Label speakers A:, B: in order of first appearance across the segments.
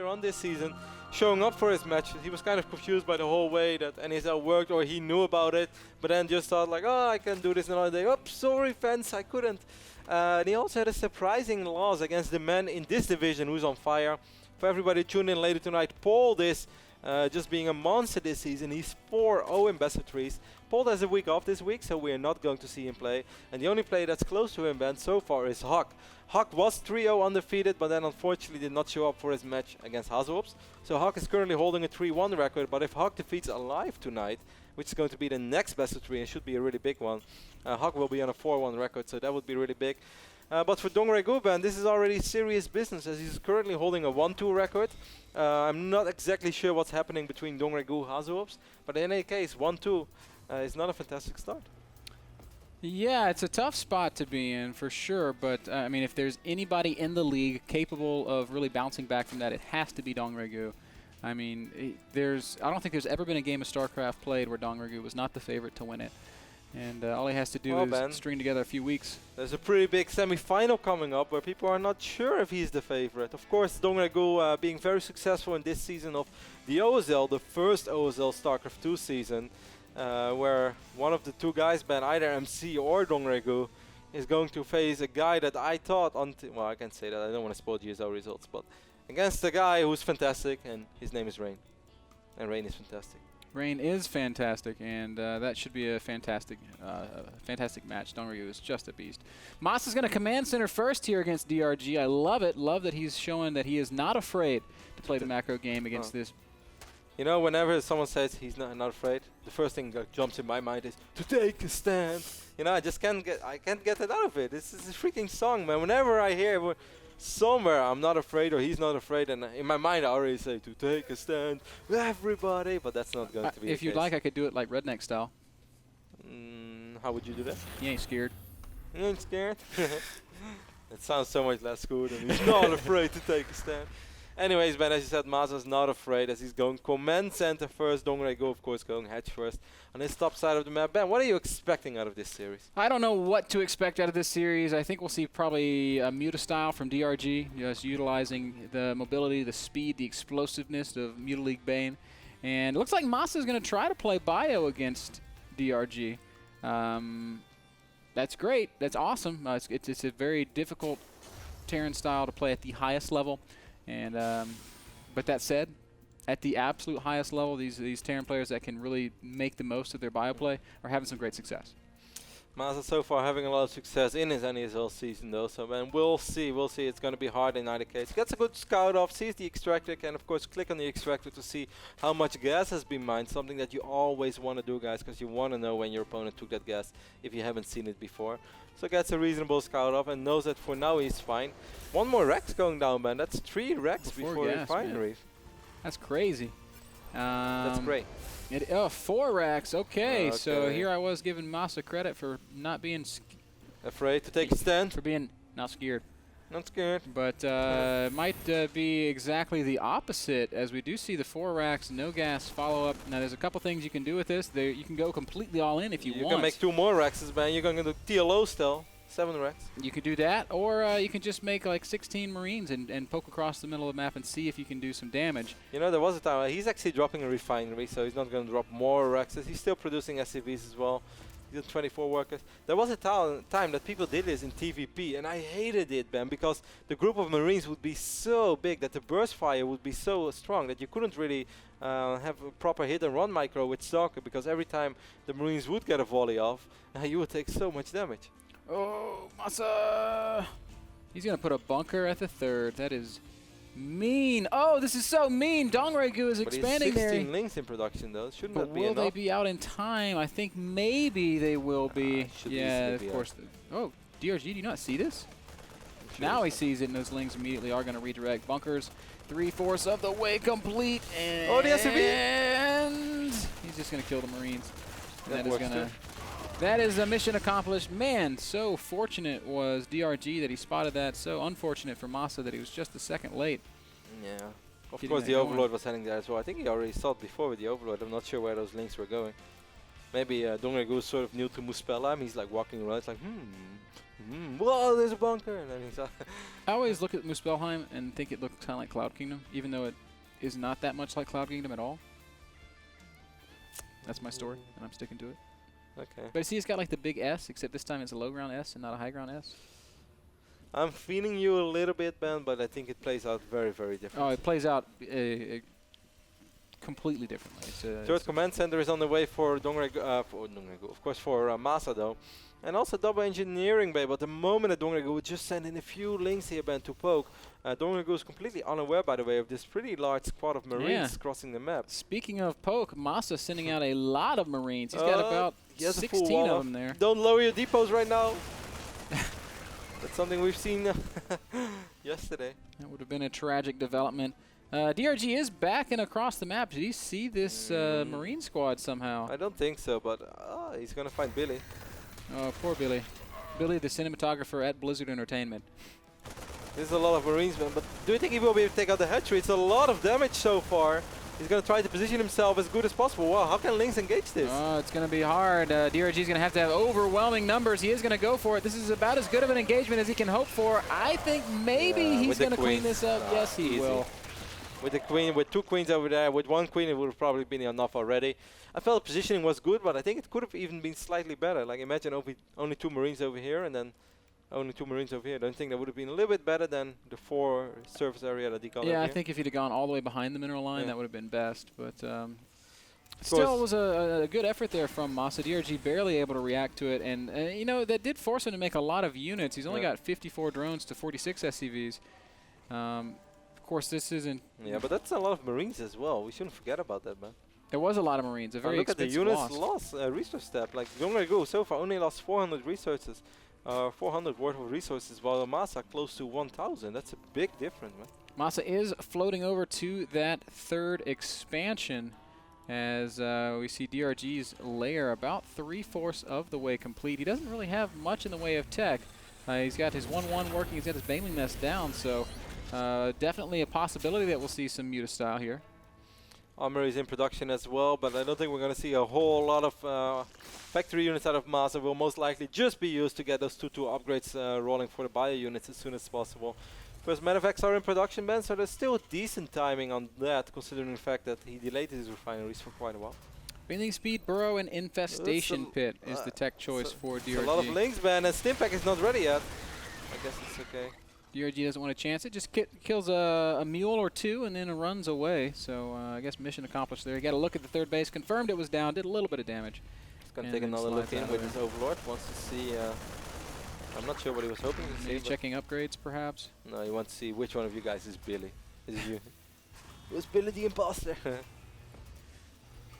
A: on this season, showing up for his match. He was kind of confused by the whole way that NASL worked, or he knew about it, but then just thought like, oh, I can do this another day. Oops, sorry fans, I couldn't. And he also had a surprising loss against the man in this division who's on fire. For everybody tuned in later tonight, Paul just being a monster this season. He's 4-0 in best of threes. Paul has a week off this week, so we're not going to see him play. And the only player that's close to him, Ben, so far is Huck. Huck was 3-0 undefeated, but then unfortunately did not show up for his match against Hazelhops. So Huck is currently holding a 3-1 record, but if Huck defeats Alive tonight, which is going to be the next best of three and should be a really big one, Huck will be on a 4-1 record, so that would be really big. But for Dongraegu, Ben, this is already serious business, as he's currently holding a 1-2 record. I'm not exactly sure what's happening between Dongraegu and Hazelhops, but in any case, 1-2 is not a fantastic start.
B: Yeah, it's a tough spot to be in for sure, but I mean, if there's anybody in the league capable of really bouncing back from that, it has to be Dongraegu. I mean, I don't think there's ever been a game of StarCraft played where Dongraegu was not the favorite to win it. And all he has to do is string together a few weeks.
A: There's a pretty big semi-final coming up where people are not sure if he's the favorite. Of course, Dongraegu being very successful in this season of the OSL, the first OSL StarCraft 2 season, where one of the two guys, Ben, either MC or Dongraegu, is going to face a guy that I thought, well, I can't say that, I don't want to spoil GSL results, but against a guy who's fantastic, and his name is Rain. And Rain is fantastic.
B: Rain is fantastic, and that should be a fantastic match. Dongraegu is just a beast. Masa's going to command center first here against DRG. I love it. Love that he's showing that he is not afraid to play the macro game against this.
A: You know, whenever someone says he's not afraid, the first thing that jumps in my mind is to take a stand. You know, I can't get it out of it. This is a freaking song, man. Whenever I hear somewhere I'm not afraid or he's not afraid, and in my mind I already say to take a stand, everybody, but that's not going to be
B: if you'd like, I could do it like redneck style.
A: How would you do that?
B: You ain't scared.
A: You ain't scared? It sounds so much less cool than he's not afraid to take a stand. Anyways, Ben, as you said, Masa's not afraid as he's going command center first. Dongraegu, of course, going hedge first on his top side of the map. Ben, what are you expecting out of this series?
B: I don't know what to expect out of this series. I think we'll see probably a Muta style from DRG, just utilizing the mobility, the speed, the explosiveness of Muta League Bane. And it looks like Masa is going to try to play bio against DRG. That's great. That's awesome. It's a very difficult Terran style to play at the highest level. And but that said, at the absolute highest level, these Terran players that can really make the most of their bio play are having some great success.
A: Masa so far having a lot of success in his NASL season though, so man, we'll see. It's going to be hard in either case. Gets a good scout off, sees the extractor, can of course click on the extractor to see how much gas has been mined, something that you always want to do, guys, because you want to know when your opponent took that gas if you haven't seen it before. So gets a reasonable scout off and knows that for now he's fine. One more Rex going down, man. That's 3 Rex before refinery.
B: That's crazy.
A: That's great.
B: 4 racks. Okay, so here I was giving Masa credit for not being
A: afraid to take a stand.
B: For being not scared.
A: Not scared.
B: But might be exactly the opposite, as we do see the 4 racks, no gas follow-up. Now, there's a couple things you can do with this. You can go completely all in if you want.
A: You can make 2 more Rexes, man. You're going to do TLO still. 7 Rex.
B: You could do that, or you can just make like 16 Marines and poke across the middle of the map and see if you can do some damage.
A: You know, there was a time he's actually dropping a refinery, so he's not going to drop more Rexes. He's still producing SCVs as well. He's 24 workers. There was a time that people did this in TVP, and I hated it, Ben, because the group of Marines would be so big that the burst fire would be so strong that you couldn't really have a proper hit and run micro with Stalker, because every time the Marines would get a volley off, you would take so much damage.
B: Oh, Masa! He's going to put a bunker at the 3rd. That is mean. Oh, this is so mean. Dongraegu is expanding there.
A: 16 links in production, though. Shouldn't that be
B: enough?
A: Will
B: they be out in time? I think maybe they will be. Yeah, of course. Oh, DRG, do you not see this? Now he sees it, and those links immediately are going to redirect. Bunkers 3/4 of the way complete. And
A: oh, the SCV!
B: And he's just going to kill the Marines. And that is going to... That is a mission accomplished. Man, so fortunate was DRG that he spotted that. So unfortunate for Masa that he was just a second late.
A: Yeah. Of course, the Overlord was heading there as well. I think he already saw it before with the Overlord. I'm not sure where those links were going. Maybe Dongraegu is sort of new to Muspelheim. He's like walking around. It's like, Whoa, there's a bunker. And then he's
B: I always look at Muspelheim and think it looks kind of like Cloud Kingdom, even though it is not that much like Cloud Kingdom at all. That's my story, and I'm sticking to it.
A: Okay.
B: But see, it's got like the big S, except this time it's a low ground S and not a high ground S.
A: I'm feeling you a little bit, Ben, but I think it plays out very, very different.
B: Oh, it plays out completely differently.
A: Third command center is on the way for Dongraegu, of course for Masa though. And also double engineering bay, but the moment that Dongraegu would just send in a few links here, Ben, to poke. Dongraegu is completely unaware, by the way, of this pretty large squad of Marines crossing the map.
B: Speaking of poke, Masa sending out a lot of Marines. He's got about 16 of them there.
A: Don't lower your depots right now. That's something we've seen yesterday.
B: That would have been a tragic development. DRG is back and across the map. Did he see this Marine squad somehow?
A: I don't think so, but he's going to find Billy.
B: Oh, poor Billy. Billy, the cinematographer at Blizzard Entertainment.
A: There's a lot of Marines, man, but do you think he will be able to take out the hatchery? It's a lot of damage so far. He's going to try to position himself as good as possible. Wow, how can Lynx engage this?
B: Oh, it's going to be hard. DRG is going to have overwhelming numbers. He is going to go for it. This is about as good of an engagement as he can hope for. I think maybe he's going to clean this up. Yes, he will.
A: With the queen, with two queens over there, with one queen, it would have probably been enough already. I felt the positioning was good, but I think it could have even been slightly better. Like imagine only 2 Marines over here and then only 2 Marines over here. I don't think that would have been a little bit better than the 4 surface area that he got.
B: Yeah, I think if he'd have gone all the way behind the mineral line, that would have been best. But still, it was a good effort there from Masa. DRG barely able to react to it, and you know that did force him to make a lot of units. He's only got 54 drones to 46 SCVs. Of course, this isn't.
A: Yeah, but that's a lot of Marines as well. We shouldn't forget about that, man.
B: There was a lot of Marines. A very
A: look at the units
B: loss.
A: resource step. Like Dongraegu so far only lost 400 resources, 400 worth of resources, while Masa close to 1,000. That's a big difference, man.
B: Masa is floating over to that 3rd expansion, as we see DRG's lair about 3/4 of the way complete. He doesn't really have much in the way of tech. He's got his 1-1 working. He's got his Baneling Nest down, so definitely a possibility that we'll see some Muta style here.
A: Armor is in production as well, but I don't think we're going to see a whole lot of factory units out of Masa. Will most likely just be used to get those 2-2 upgrades rolling for the bio units as soon as possible. First Medavacs are in production, Ben, so there's still decent timing on that, considering the fact that he delayed his refineries for quite a while.
B: Baneling Speed, Burrow, and Infestation Pit is the tech choice for DRG.
A: A lot of links, Ben, and Stimpack is not ready yet. I guess it's okay.
B: DRG doesn't want to chance it, just kills a mule or 2 and then runs away. So I guess mission accomplished there. You got to look at the 3rd base, confirmed it was down, did a little bit of damage.
A: He's going to take another look in with his Overlord, wants to see, I'm not sure what he was hoping to see.
B: Maybe checking upgrades perhaps?
A: No, he wants to see which one of you guys is Billy. Is it you? It was Billy the Imposter.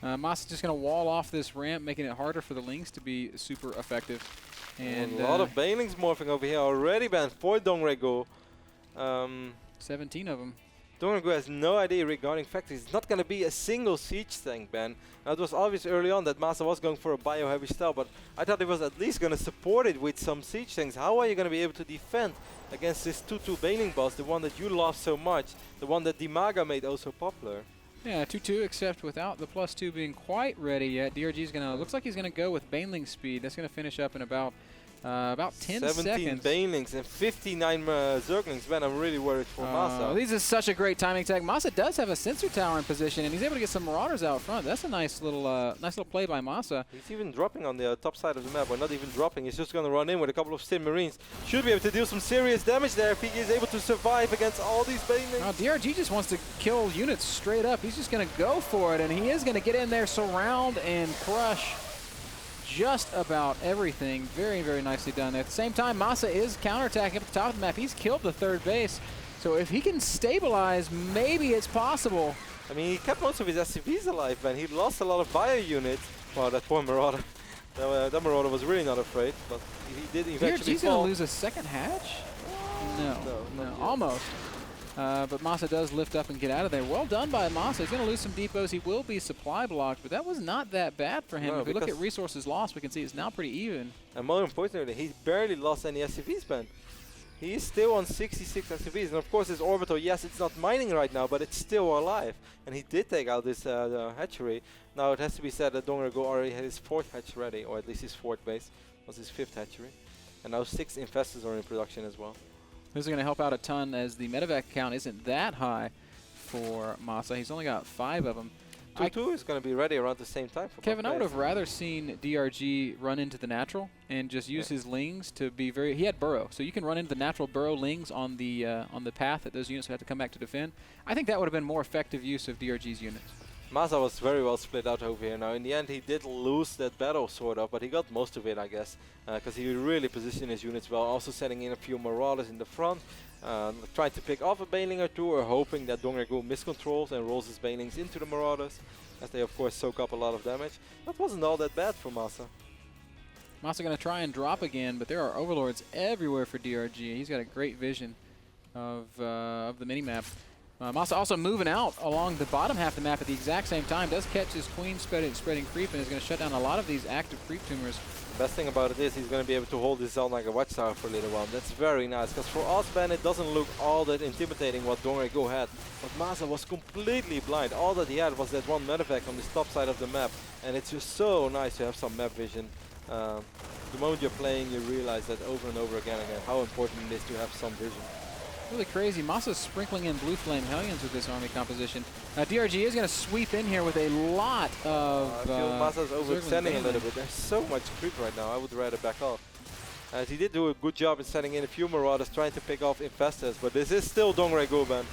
B: Masa just going to wall off this ramp, making it harder for the Lynx to be super effective. And
A: a lot of Banelings morphing over here already, Ben, for Dongraegu.
B: 17 of them.
A: Dongraegu has no idea regarding factories. It's not going to be a single siege tank, Ben. Now, it was obvious early on that Masa was going for a bio-heavy style, but I thought he was at least going to support it with some siege tanks. How are you going to be able to defend against this 2-2 Baneling boss, the one that you love so much, the one that Dimaga made also popular?
B: Yeah, 2-2, except without the +2 being quite ready yet. DRG's going to, looks like he's going to go with Baneling Speed. That's going to finish up in about 10 seconds.
A: 17 Banelings and 59 Zerglings. Man, I'm really worried for Masa.
B: This is such a great timing tag. Masa does have a sensor tower in position, and he's able to get some Marauders out front. That's a nice little play by Masa.
A: He's even dropping on the top side of the map, or not even dropping. He's just going to run in with a couple of Stim Marines. Should be able to deal some serious damage there if he is able to survive against all these Banelings.
B: Now, DRG just wants to kill units straight up. He's just going to go for it, and he is going to get in there, surround, and crush just about everything. Very, very nicely done. At the same time, Masa is counterattacking up at the top of the map. He's killed the 3rd base. So if he can stabilize, maybe it's possible.
A: I mean, he kept most of his SCVs alive, man. He lost a lot of bio units. Wow, that poor Marauder. That Marauder was really not afraid, but he did eventually
B: DRG's going to lose a 2nd hatch? No, almost. But Masa does lift up and get out of there. Well done by Masa. He's going to lose some depots. He will be supply blocked, but that was not that bad for him.
A: No,
B: if we look at resources lost, we can see it's now pretty even.
A: And more importantly, he barely lost any SCVs, man. He is still on 66 SCVs. And of course, his orbital, yes, it's not mining right now, but it's still alive. And he did take out this hatchery. Now, it has to be said that Dongraegu already had his 4th hatch ready, or at least his 4th base. Was his 5th hatchery. And now 6 infestors are in production as well.
B: This is going to help out a ton as the medevac count isn't that high for Masa. He's only got 5 of them.
A: 2-2 is going to be ready around the same time for
B: Kevin, I would have rather seen DRG run into the natural and just use his lings to be very... He had burrow, so you can run into the natural burrow lings on the path that those units would have to come back to defend. I think that would have been more effective use of DRG's units.
A: Masa was very well split out over here. Now, in the end, he did lose that battle, sort of, but he got most of it, I guess, because he really positioned his units well, also setting in a few Marauders in the front, trying to pick off a Baneling or 2, or hoping that Dongraegu miscontrols and rolls his Banelings into the Marauders, as they, of course, soak up a lot of damage. That wasn't all that bad for Masa.
B: Masa going to try and drop again, but there are Overlords everywhere for DRG. He's got a great vision of the minimap. Masa also moving out along the bottom half of the map at the exact same time. Does catch his Queen spreading creep and is going to shut down a lot of these active creep tumors.
A: Best thing about it is he's going to be able to hold his zone like a watchtower for a little while. That's very nice, because for Osban it doesn't look all that intimidating what Dongraegu had. But Masa was completely blind. All that he had was that one medevac on the top side of the map. And it's just so nice to have some map vision. The moment you're playing, you realize that over and over again how important it is to have some vision.
B: Really crazy. Masa's sprinkling in Blue Flame Hellions with this army composition. DRG is going to sweep in here with a lot of...
A: I feel Masa's overextending a little bit. There's so much creep right now. I would rather back off. As he did do a good job in setting in a few Marauders, trying to pick off infestors, but this is still Dongraegu, man.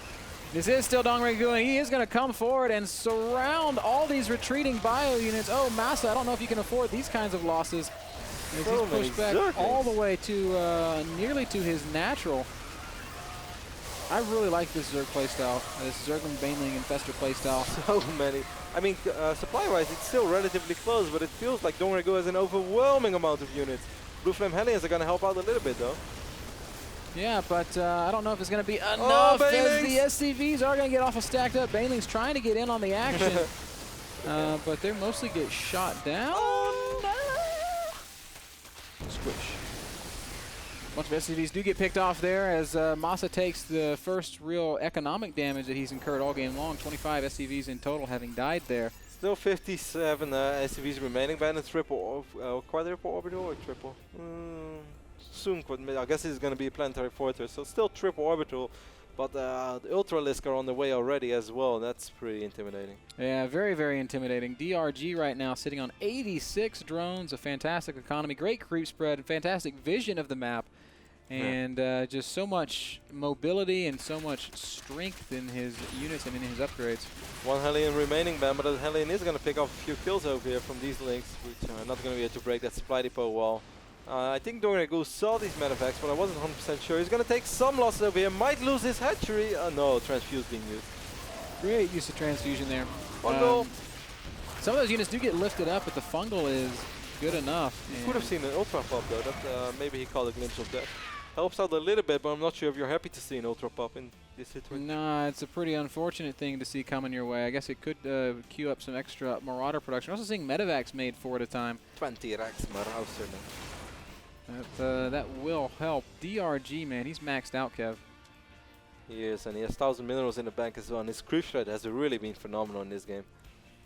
A: This is still
B: Dongraegu, and he is going to come forward and surround all these retreating bio units. Oh, Masa, I don't know if you can afford these kinds of losses. As he's pushed back all the way to nearly to his natural. I really like this Zerg playstyle, this Zergling Baneling Infestor playstyle.
A: So many. I mean, supply-wise, it's still relatively close, but it feels like Dongraegu has an overwhelming amount of units. Blue Flame Hellions are going to help out a little bit, though.
B: Yeah, but I don't know if it's going to be enough, as the SCVs are going to get awful stacked up. Banelings trying to get in on the action, but they mostly get shot down. Squish. A bunch of SCVs do get picked off there as Masa takes the first real economic damage that he's incurred all game long. 25 SCVs in total having died there.
A: Still 57 SCVs remaining. Ban a triple, quadruple orbital or triple? Soon, I guess it's going to be a planetary fortress. So still triple orbital, but the Ultralisk are on the way already as well. That's pretty intimidating.
B: Yeah, very, very intimidating. DRG right now sitting on 86 drones, a fantastic economy, great creep spread, fantastic vision of the map. And just so much mobility and so much strength in his units and in his upgrades.
A: One Hellion remaining, Ben, but the Hellion is going to pick off a few kills over here from these links, which are not going to be able to break that supply depot wall. I think Dongraegu saw these medevacs, but I wasn't 100% sure. He's going to take some losses over here, might lose his hatchery. No, transfuse being used.
B: Great use of transfusion there.
A: Fungal.
B: Some of those units do get lifted up, but the fungal is good enough.
A: You could have seen an ultra pop though. That maybe he called a glimpse of death. Helps out a little bit, but I'm not sure if you're happy to see an ultra pop in this situation.
B: Nah, it's a pretty unfortunate thing to see coming your way. I guess it could queue up some extra Marauder production. We're also seeing medevacs made 4 at a time.
A: 20 racks Marauder.
B: That will help. DRG, man, he's maxed out, Kev.
A: He is, and he has 1,000 minerals in the bank as well. And his creep threat has really been phenomenal in this game.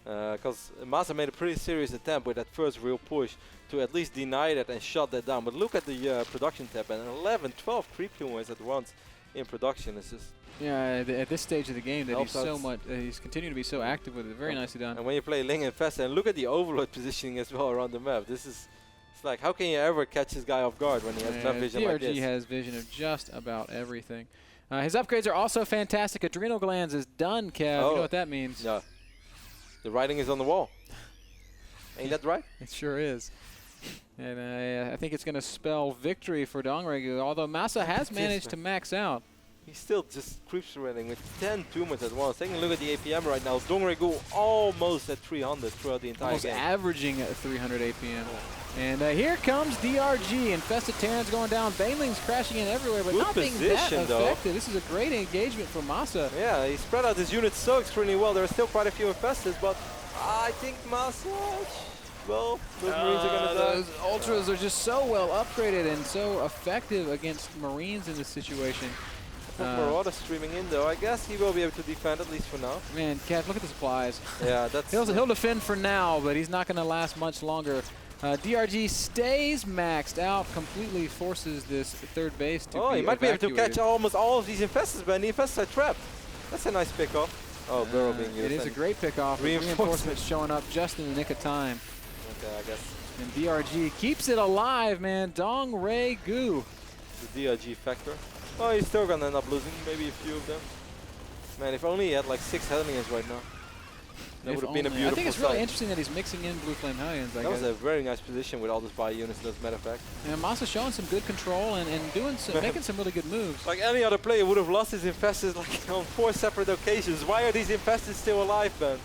A: Because Masa made a pretty serious attempt with that first real push to at least deny that and shut that down. But look at the production tab, and 11, 12 creep tumors at once in production. It's just
B: at this stage of the game that he's so much, he's continuing to be so active with it. Very nicely done.
A: And when you play Ling and Festa, and look at the Overlord positioning as well around the map. This is, it's like, how can you ever catch this guy off guard when he has map vision like this?
B: DRG has vision of just about everything. His upgrades are also fantastic. Adrenal glands is done, Kev. You know what that means.
A: Yeah. The writing is on the wall. Ain't that right?
B: It sure is. And I think it's going to spell victory for Dongraegu, although Masa has managed to max out.
A: He's still just creep surrounding with 10 tumors at once. Taking a look at the APM right now. Dongraegu almost at 300 throughout the entire game.
B: Averaging at 300 APM. And here comes DRG. Infested Terrans going down. Banelings crashing in everywhere, but not being that effective. This is a great engagement for Masa.
A: Yeah, he spread out his units so extremely well. There are still quite a few infested, but I think Masa, well, those Marines are going to die.
B: Those Ultras are just so well upgraded and so effective against Marines in this situation.
A: Marauder streaming in though. I guess he will be able to defend at least for now.
B: Man, Kev, look at the supplies.
A: Yeah, that's...
B: he'll defend for now, but he's not going to last much longer. DRG stays maxed out, completely forces this third base to
A: he
B: be
A: might be able to
B: evacuated.
A: catch almost all of these infestors, but the infestors are trapped. That's a nice pickoff. Oh, Burrow being used.
B: It is a great pickoff. Reinforcements showing up just in the nick of time.
A: Okay, I guess.
B: And DRG keeps it alive, man. Dongraegu.
A: The DRG factor. Oh, he's still gonna end up losing maybe a few of them. Man, if only he had like 6 Hellions right now. That would have been a beautiful
B: I think it's really
A: sight.
B: interesting that he's mixing in Blue Flame Hellions.
A: That was a very nice position with all those bio units, as a matter of fact.
B: And Masa showing some good control and doing some, making some really good moves.
A: Like any other player would have lost his infestors like on 4 separate occasions. Why are these infestors still alive, man?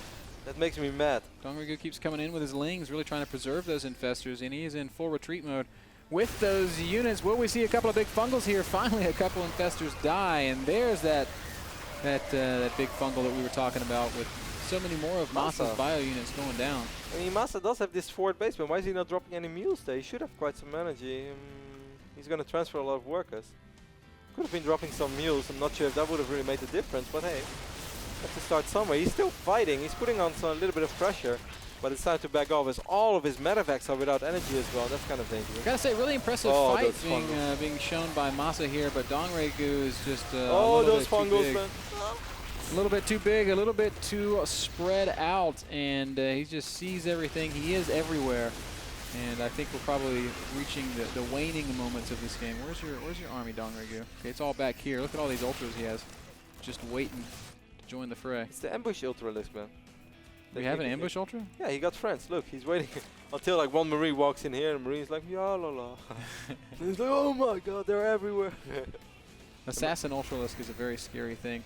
A: That makes me mad.
B: Dongraegu keeps coming in with his lings, really trying to preserve those infestors, and he is in full retreat mode. With those units, will we see a couple of big fungals here? Finally, a couple infestors die, and there's that big fungal that we were talking about with so many more of Masa's bio units going down.
A: I mean, Masa does have this forward baseman. Why is he not dropping any mules there? He should have quite some energy. He's going to transfer a lot of workers. Could have been dropping some mules. I'm not sure if that would have really made a difference, but hey, have to start somewhere. He's still fighting. He's putting on a little bit of pressure, but it's time to back off as all of his medevacs are without energy as well. That's kind of dangerous.
B: Gotta say, really impressive fight being shown by Masa here, but Dongraegu is just
A: those fungals, man.
B: A little bit too big, a little bit too spread out, and he just sees everything. He is everywhere, and I think we're probably reaching the waning moments of this game. Where's your army, Dongraegu? Okay, it's all back here. Look at all these ultras he has, just waiting to join the fray.
A: It's the ambush ultralisk, man.
B: We have an ambush ultra?
A: Yeah, he got friends. Look, he's waiting until like one Marine walks in here, and Marine's like, yeah, la la. He's like, oh my god, they're everywhere.
B: Assassin ultralisk is a very scary thing.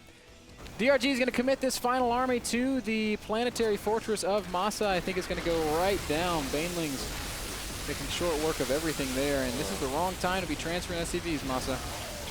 B: DRG is going to commit this final army to the planetary fortress of Masa. I think it's going to go right down. Banelings making short work of everything there, and this is the wrong time to be transferring SCVs, Masa.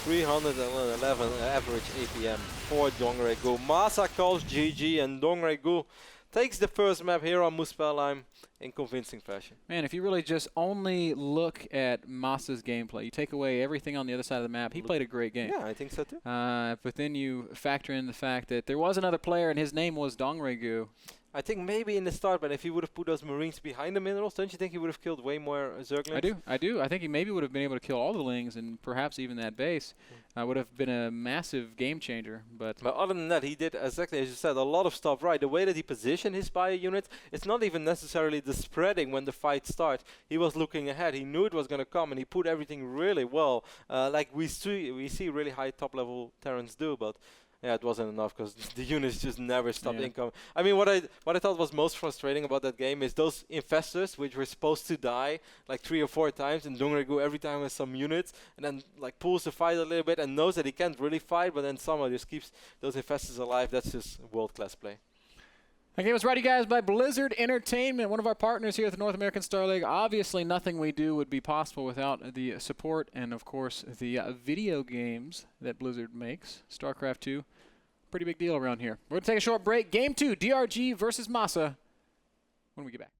A: 311 average APM for Dongraegu. Masa calls GG, and Dongraegu takes the first map here on Muspelheim in convincing fashion.
B: Man, if you really just only look at Masa's gameplay, you take away everything on the other side of the map, he played a great game.
A: Yeah, I think so too.
B: But then you factor in the fact that there was another player and his name was Dongraegu.
A: I think maybe in the start, but if he would have put those Marines behind the minerals, don't you think he would have killed way more Zerglings?
B: I do. I think he maybe would have been able to kill all the Lings and perhaps even that base. Would have been a massive game changer. But
A: other than that, he did, exactly as you said, a lot of stuff right. The way that he positioned his bio units, it's not even necessarily the spreading when the fight starts. He was looking ahead. He knew it was going to come, and he put everything really well. Like we see really high top-level Terrans do, but yeah, it wasn't enough because the units just never stopped incoming. I mean, what I thought was most frustrating about that game is those infestors, which were supposed to die like 3 or 4 times, and Dongraegu every time with some units, and then like pulls the fight a little bit and knows that he can't really fight, but then somehow just keeps those infestors alive. That's just world-class play.
B: That game was brought to you guys by Blizzard Entertainment, one of our partners here at the North American Star League. Obviously, nothing we do would be possible without the support and, of course, the video games that Blizzard makes. StarCraft 2, pretty big deal around here. We're going to take a short break. Game 2, DRG versus Masa, when we get back.